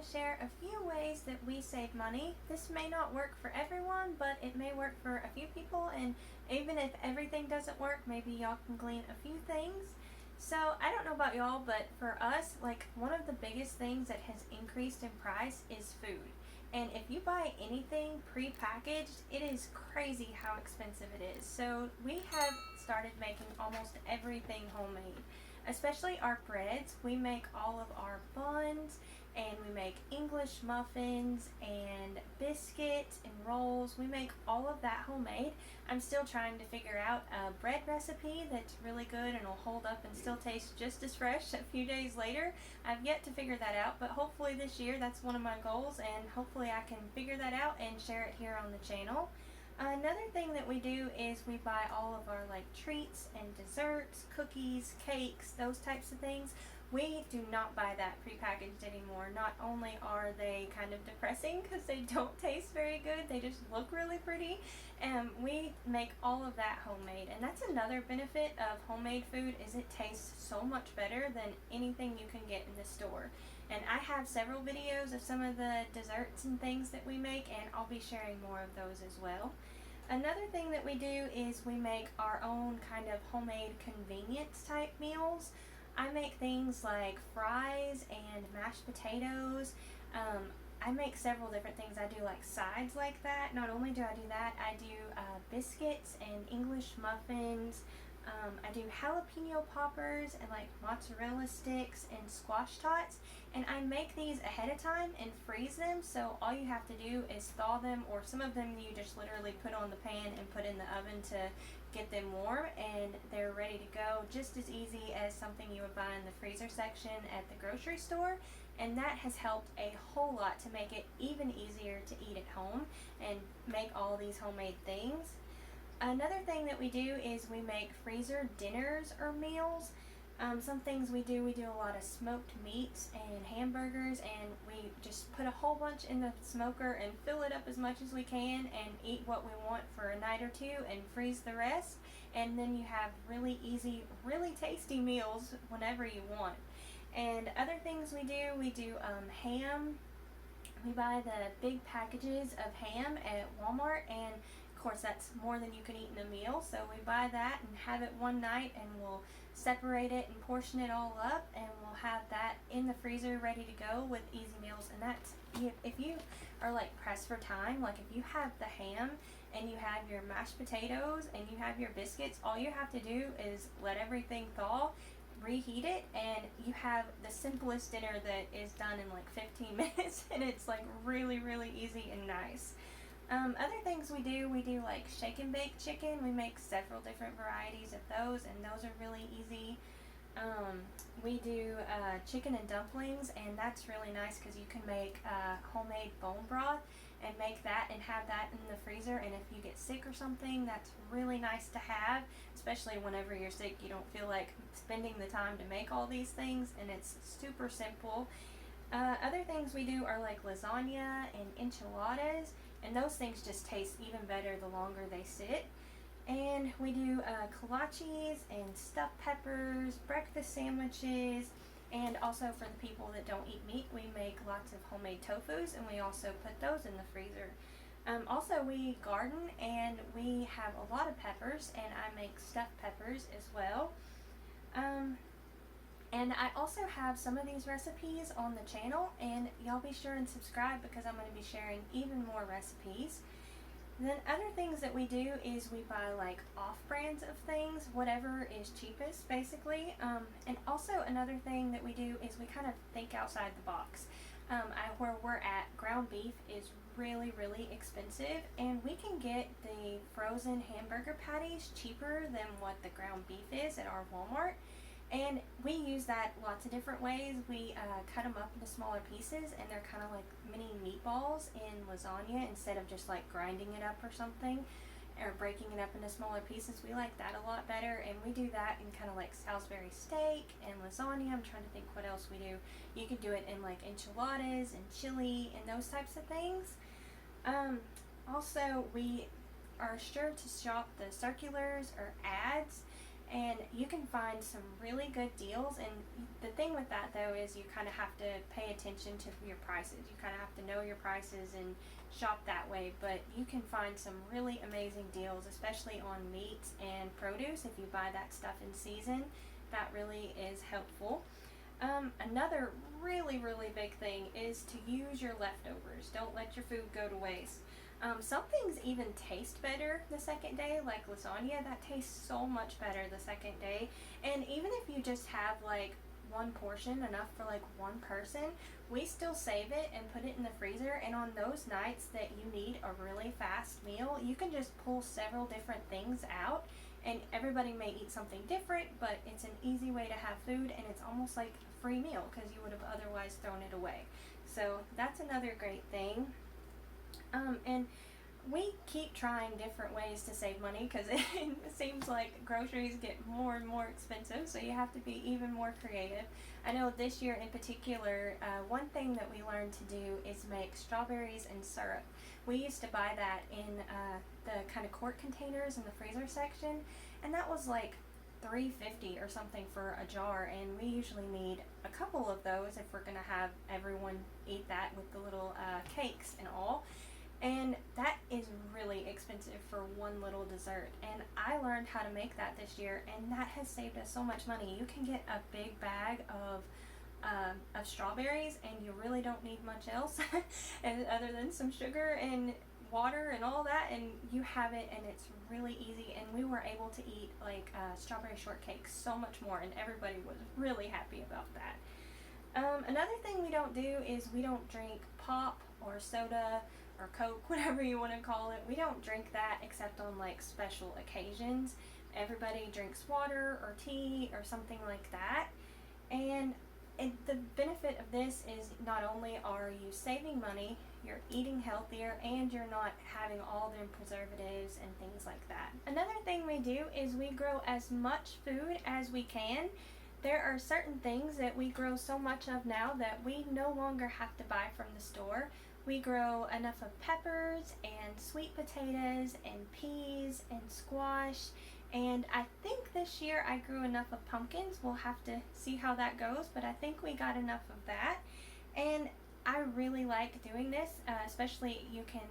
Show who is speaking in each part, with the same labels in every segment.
Speaker 1: to share a few ways that we save money. This may not work for everyone, but it may work for a few people, and even if everything doesn't work, maybe y'all can glean a few things. So I don't know about y'all, but for us, like, one of the biggest things that has increased in price is food. And if you buy anything pre-packaged, it is crazy how expensive it is. So we have started making almost everything homemade, especially our breads. We make all of our buns, and we make English muffins and biscuits and rolls. We make all of that homemade. I'm still trying to figure out a bread recipe that's really good and will hold up and still taste just as fresh a few days later. I've yet to figure that out, but hopefully this year that's one of my goals, and hopefully I can figure that out and share it here on the channel. Another thing that we do is we buy all of our like treats and desserts, cookies, cakes, those types of things. We do not buy that prepackaged anymore. Not only are they kind of depressing because they don't taste very good, they just look really pretty, and we make all of that homemade. And that's another benefit of homemade food, is it tastes so much better than anything you can get in the store. And I have several videos of some of the desserts and things that we make, and I'll be sharing more of those as well. Another thing that we do is we make our own kind of homemade convenience type meals. I make things like fries and mashed potatoes. I make several different things. I do like sides like that. Not only do I do that, I do biscuits and English muffins. I do jalapeno poppers and like mozzarella sticks and Squashtots, and I make these ahead of time and freeze them, so all you have to do is thaw them, or some of them you just literally put on the pan and put in the oven to get them warm, and they're ready to go, just as easy as something you would buy in the freezer section at the grocery store. And that has helped a whole lot to make it even easier to eat at home and make all these homemade things. Another thing that we do is we make freezer dinners or meals. Some things we do a lot of smoked meats and hamburgers, and we just put a whole bunch in the smoker and fill it up as much as we can and eat what we want for a night or two and freeze the rest. And then you have really easy, really tasty meals whenever you want. And other things we do ham. We buy the big packages of ham at Walmart, and of course that's more than you can eat in a meal, so we buy that and have it one night, and we'll separate it and portion it all up, and we'll have that in the freezer ready to go with easy meals. And that's, if you are like pressed for time, like if you have the ham and you have your mashed potatoes and you have your biscuits, all you have to do is let everything thaw, reheat it, and you have the simplest dinner that is done in like 15 minutes, and it's like really easy and nice. Other things we do like shake and bake chicken. We make several different varieties of those, and those are really easy. We do chicken and dumplings, and that's really nice because you can make homemade bone broth and make that and have that in the freezer, and if you get sick or something, that's really nice to have, especially whenever you're sick. You don't feel like spending the time to make all these things, and it's super simple. Other things we do are like lasagna and enchiladas, and those things just taste even better the longer they sit. And we do kolaches and stuffed peppers, breakfast sandwiches, and also for the people that don't eat meat, we make lots of homemade tofus, and we also put those in the freezer. Also, we garden, and we have a lot of peppers, and I make stuffed peppers as well. And I also have some of these recipes on the channel, and y'all be sure and subscribe because I'm going to be sharing even more recipes. Then other things that we do is we buy like off brands of things, whatever is cheapest basically. And also another thing that we do is we kind of think outside the box. Where we're at, ground beef is really expensive, and we can get the frozen hamburger patties cheaper than what the ground beef is at our Walmart. And we use that lots of different ways. We cut them up into smaller pieces, and they're kind of like mini meatballs in lasagna instead of just like grinding it up or something, or breaking it up into smaller pieces. We like that a lot better, and we do that in kind of like Salisbury steak and lasagna. I'm trying to think what else we do. You could do it in like enchiladas and chili and those types of things. Also, we are sure to shop the circulars or ads, and you can find some really good deals. And the thing with that though is you kind of have to pay attention to your prices. You kind of have to know your prices and shop that way, but you can find some really amazing deals, especially on meats and produce if you buy that stuff in season. That really is helpful. Another really big thing is to use your leftovers. Don't let your food go to waste. Some things even taste better the second day, like lasagna. That tastes so much better the second day. And even if you just have like one portion, enough for like one person, we still save it and put it in the freezer. And on those nights that you need a really fast meal, you can just pull several different things out, and everybody may eat something different, but it's an easy way to have food, and it's almost like a free meal because you would have otherwise thrown it away. So that's another great thing. And we keep trying different ways to save money because it seems like groceries get more and more expensive, so you have to be even more creative. I know this year in particular, one thing that we learned to do is make strawberries and syrup. We used to buy that in the kind of quart containers in the freezer section, and that was like $3.50 or something for a jar, and we usually need a couple of those if we're going to have everyone eat that with the little cakes and all. And that is really expensive for one little dessert. And I learned how to make that this year, and that has saved us so much money. You can get a big bag of strawberries, and you really don't need much else and other than some sugar and water and all that, and you have it, and it's really easy. And we were able to eat like strawberry shortcake so much more, and everybody was really happy about that. Another thing we don't do is we don't drink pop or soda or Coke, whatever you want to call it. We don't drink that except on like special occasions. Everybody drinks water or tea or something like that. And the benefit of this is not only are you saving money, you're eating healthier, and you're not having all the preservatives and things like that. Another thing we do is we grow as much food as we can. There are certain things that we grow so much of now that we no longer have to buy from the store. We grow enough of peppers and sweet potatoes and peas and squash, and I think this year I grew enough of pumpkins. We'll have to see how that goes, but I think we got enough of that. And I really like doing this, especially you can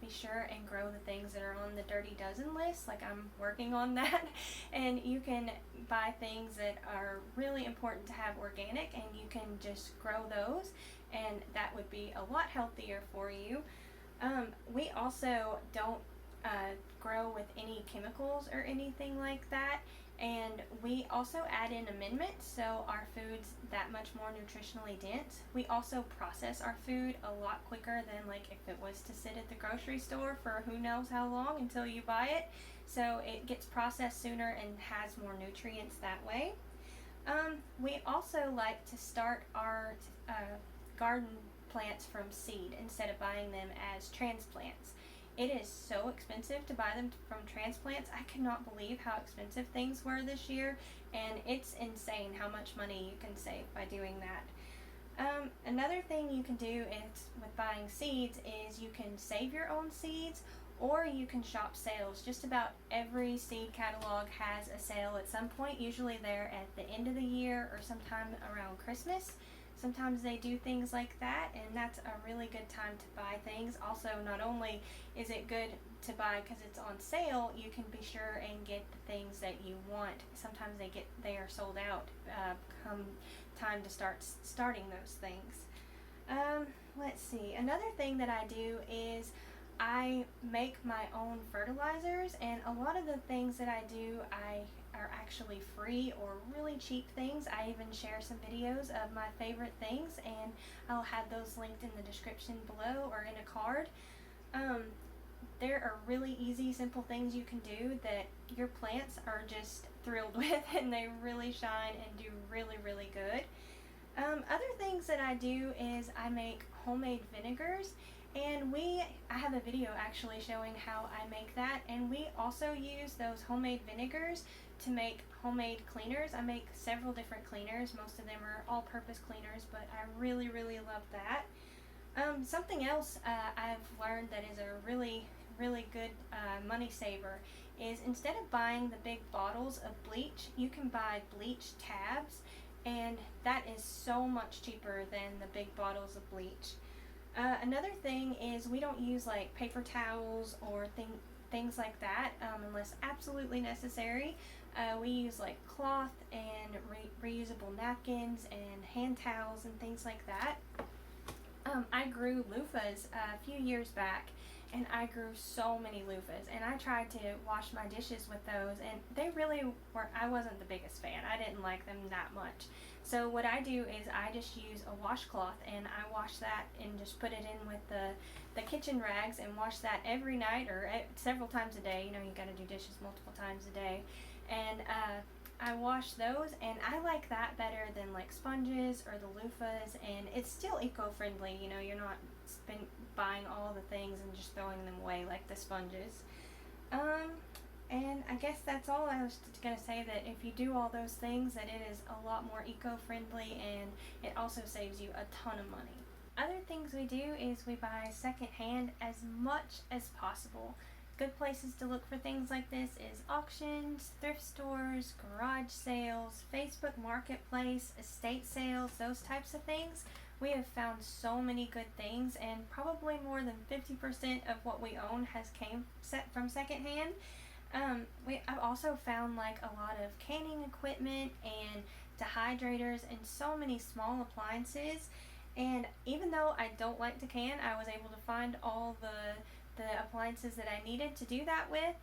Speaker 1: be sure and grow the things that are on the Dirty Dozen list, like I'm working on that, and you can buy things that are really important to have organic, and you can just grow those, and that would be a lot healthier for you. We also don't grow with any chemicals or anything like that, and we also add in amendments, so our food's that much more nutritionally dense. We also process our food a lot quicker than like if it was to sit at the grocery store for who knows how long until you buy it. So it gets processed sooner and has more nutrients that way. We also like to start our garden plants from seed instead of buying them as transplants. It is so expensive to buy them from transplants. I cannot believe how expensive things were this year, and it's insane how much money you can save by doing that. Another thing you can do is with buying seeds is you can save your own seeds, or you can shop sales. Just about every seed catalog has a sale at some point. Usually they're at the end of the year or sometime around Christmas. Sometimes they do things like that, and that's a really good time to buy things. Also, not only is it good to buy because it's on sale, you can be sure and get the things that you want. Sometimes they are sold out come time to starting those things. Let's see. Another thing that I do is I make my own fertilizers, and a lot of the things that I do are actually free or really cheap things. I even share some videos of my favorite things, and I'll have those linked in the description below or in a card. There are really easy, simple things you can do that your plants are just thrilled with, and they really shine and do really good. Other things that I do is I make homemade vinegars, and I have a video actually showing how I make that, and we also use those homemade vinegars to make homemade cleaners. I make several different cleaners. Most of them are all-purpose cleaners, but I really love that. Something else I've learned that is a really good money saver is instead of buying the big bottles of bleach, you can buy bleach tabs, and that is so much cheaper than the big bottles of bleach. Another thing is we don't use like paper towels or things like that unless absolutely necessary. We use like cloth and reusable napkins and hand towels and things like that. I grew loofahs a few years back, and I grew so many loofahs, and I tried to wash my dishes with those, and they really were, I wasn't the biggest fan. I didn't like them that much. So what I do is I just use a washcloth, and I wash that and just put it in with the kitchen rags and wash that every night or several times a day. You know, you gotta do dishes multiple times a day. And I wash those, and I like that better than like sponges or the loofahs, and it's still eco-friendly. You know, you're not buying all the things and just throwing them away like the sponges. And I guess that's all. I was going to say that if you do all those things, that it is a lot more eco-friendly, and it also saves you a ton of money. Other things we do is we buy secondhand as much as possible. Good places to look for things like this is auctions, thrift stores, garage sales, Facebook Marketplace, estate sales, those types of things. We have found so many good things, and probably more than 50% of what we own has came from secondhand. I've also found like a lot of canning equipment and dehydrators and so many small appliances. And even though I don't like to can, I was able to find all the appliances that I needed to do that with,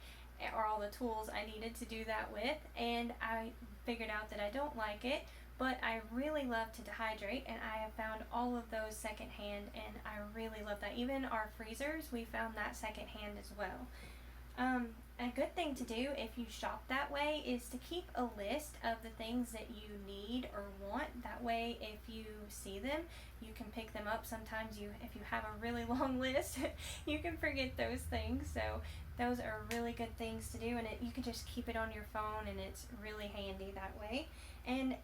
Speaker 1: or all the tools I needed to do that with, and I figured out that I don't like it, but I really love to dehydrate, and I have found all of those secondhand, and I really love that. Even our freezers, we found that secondhand as well. A good thing to do if you shop that way is to keep a list of the things that you need or want. That way, if you see them, you can pick them up. Sometimes if you have a really long list, you can forget those things. So those are really good things to do, and you can just keep it on your phone, and it's really handy that way. And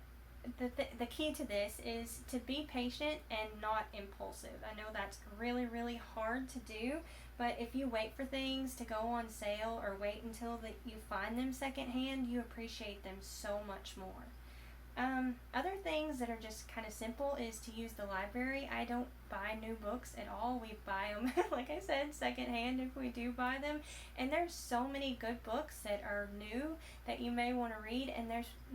Speaker 1: the key to this is to be patient and not impulsive. I know that's really, really hard to do, but if you wait for things to go on sale or wait until you find them secondhand, you appreciate them so much more. Other things that are just kind of simple is to use the library. I don't buy new books at all. We buy them, like I said, secondhand if we do buy them. And there's so many good books that are new that you may want to read, and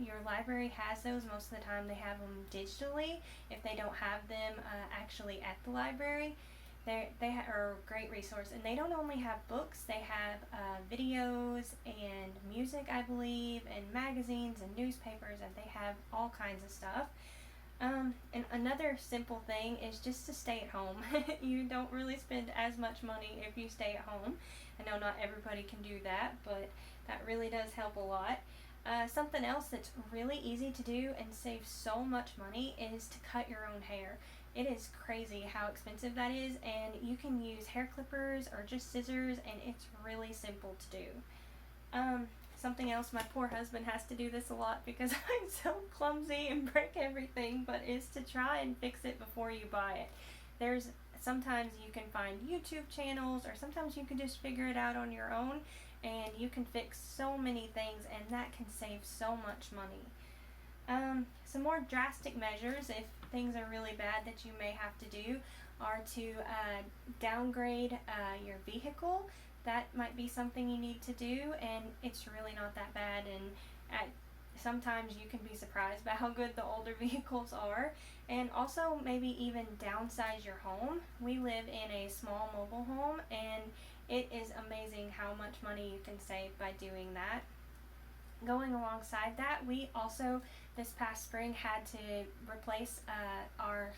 Speaker 1: your library has those. Most of the time they have them digitally if they don't have them actually at the library. They are a great resource, and they don't only have books, they have videos and music, I believe, and magazines and newspapers, and they have all kinds of stuff. And another simple thing is just to stay at home. You don't really spend as much money if you stay at home. I know not everybody can do that, but that really does help a lot. Something else that's really easy to do and saves so much money is to cut your own hair. It is crazy how expensive that is, and you can use hair clippers or just scissors, and it's really simple to do. Something else, my poor husband has to do this a lot because I'm so clumsy and break everything, but is to try and fix it before you buy it. Sometimes you can find YouTube channels, or sometimes you can just figure it out on your own, and you can fix so many things, and that can save so much money. Some more drastic measures, if things are really bad that you may have to do, are to downgrade your vehicle. That might be something you need to do, and it's really not that bad, and sometimes you can be surprised by how good the older vehicles are. And also maybe even downsize your home. We live in a small mobile home, and it is amazing how much money you can save by doing that. Going alongside that, we also this past spring had to replace our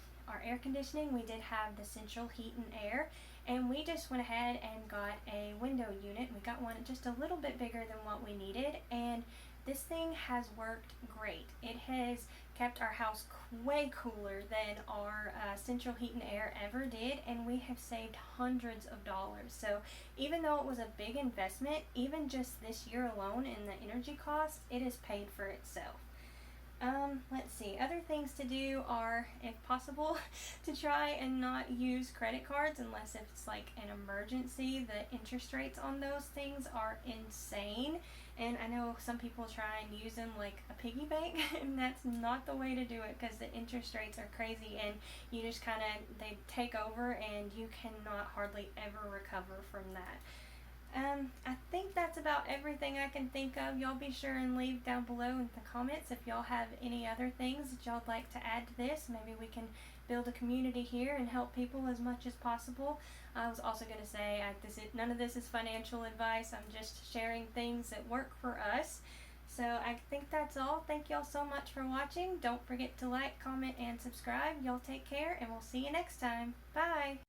Speaker 1: air conditioning. We did have the central heat and air, and we just went ahead and got a window unit. We got one just a little bit bigger than what we needed, and this thing has worked great. It has kept our house way cooler than our central heat and air ever did, and we have saved hundreds of dollars. So even though it was a big investment, even just this year alone in the energy costs, it has paid for itself. Let's see. Other things to do are, if possible, to try and not use credit cards unless if it's like an emergency. The interest rates on those things are insane. And I know some people try and use them like a piggy bank, and that's not the way to do it because the interest rates are crazy and you just kind of, they take over and you cannot hardly ever recover from that. I think that's about everything I can think of. Y'all be sure and leave down below in the comments if y'all have any other things that y'all like to add to this. Maybe we can build a community here and help people as much as possible. I was also going to say, none of this is financial advice. I'm just sharing things that work for us. So I think that's all. Thank y'all so much for watching. Don't forget to like, comment, and subscribe. Y'all take care, and we'll see you next time. Bye!